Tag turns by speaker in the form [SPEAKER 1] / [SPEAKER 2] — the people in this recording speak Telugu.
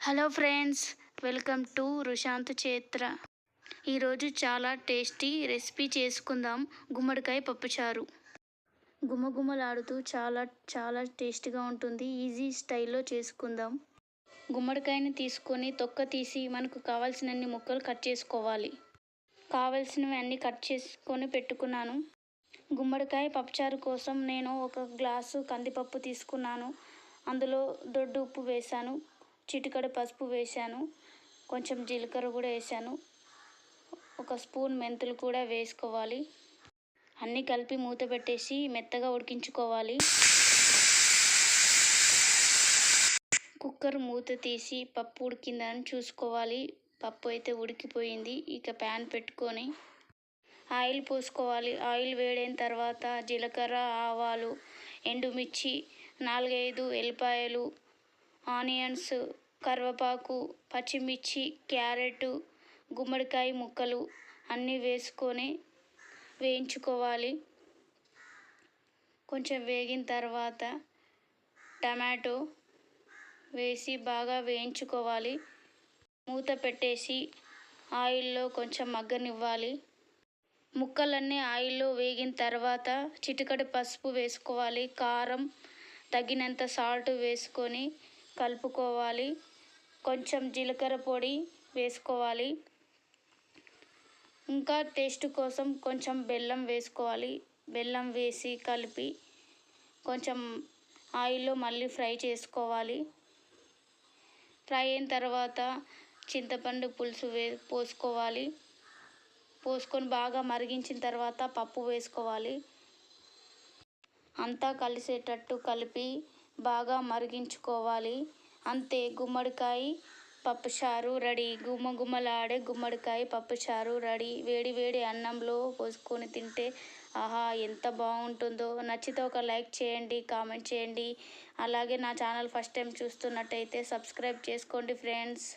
[SPEAKER 1] Hello friends, welcome to Rushanth చేత్ర. ఈరోజు చాలా టేస్టీ రెసిపీ చేసుకుందాం. గుమ్మడికాయ పప్పుచారు. గుమగుమలాడుతూ చాలా చాలా టేస్టీగా ఉంటుంది. ఈజీ స్టైల్లో చేసుకుందాం. గుమ్మడికాయని తీసుకొని తొక్క తీసి మనకు కావాల్సినన్ని ముక్కలు కట్ చేసుకోవాలి. కావాల్సినవి అన్నీ కట్ చేసుకొని పెట్టుకున్నాను. గుమ్మడికాయ పప్పుచారు కోసం నేను ఒక గ్లాసు కందిపప్పు తీసుకున్నాను. అందులో దొడ్డు ఉప్పు వేశాను, చిటికెడు పసుపు వేశాను, కొంచెం జీలకర్ర కూడా వేశాను, ఒక స్పూన్ మెంతులు కూడా వేసుకోవాలి. అన్నీ కలిపి మూత పెట్టేసి మెత్తగా ఉడికించుకోవాలి. కుక్కర్ మూత తీసి పప్పు ఉడికిందని చూసుకోవాలి. పప్పు అయితే ఉడికిపోయింది. ఇక ప్యాన్ పెట్టుకొని ఆయిల్ పోసుకోవాలి. ఆయిల్ వేడైన తర్వాత జీలకర్ర, ఆవాలు, ఎండుమిర్చి, 4-5 ఎల్లిపాయలు, ఆనియన్స్, కరివేపాకు, పచ్చిమిర్చి, క్యారెట్, గుమ్మడికాయ ముక్కలు అన్నీ వేసుకొని వేయించుకోవాలి. కొంచెం వేగిన తర్వాత టమాటో వేసి బాగా వేయించుకోవాలి. మూత పెట్టేసి ఆయిల్లో కొంచెం మగ్గనివ్వాలి. ముక్కలన్నీ ఆయిల్లో వేగిన తర్వాత చిటికెడు పసుపు వేసుకోవాలి. కారం తగినంత సాల్ట్ వేసుకొని కలుపుకోవాలి. కొంచెం జీలకర్ర పొడి వేసుకోవాలి. ఇంకా టేస్ట్ కోసం కొంచెం బెల్లం వేసుకోవాలి. బెల్లం వేసి కలిపి కొంచెం ఆయిల్లో మళ్ళీ ఫ్రై చేసుకోవాలి. ఫ్రై అయిన తర్వాత చింతపండు పులుసు పోసుకోవాలి. పోసుకొని బాగా మరిగించిన తర్వాత పప్పు వేసుకోవాలి. అంతా కలిసేటట్టు కలిపి బాగా మరిగించుకోవాలి. అంతే, గుమ్మడికాయ పప్పుచారు రెడీ. గుమగుమలాడే గుమ్మడికాయ పప్పుచారు రెడీ. వేడి వేడి అన్నంలో పోసుకొని తింటే ఆహా ఎంత బాగుంటుందో. నచ్చితే ఒక లైక్ చేయండి, కామెంట్ చేయండి. అలాగే నా ఛానల్ ఫస్ట్ టైం చూస్తున్నట్టయితే సబ్స్క్రైబ్ చేసుకోండి ఫ్రెండ్స్.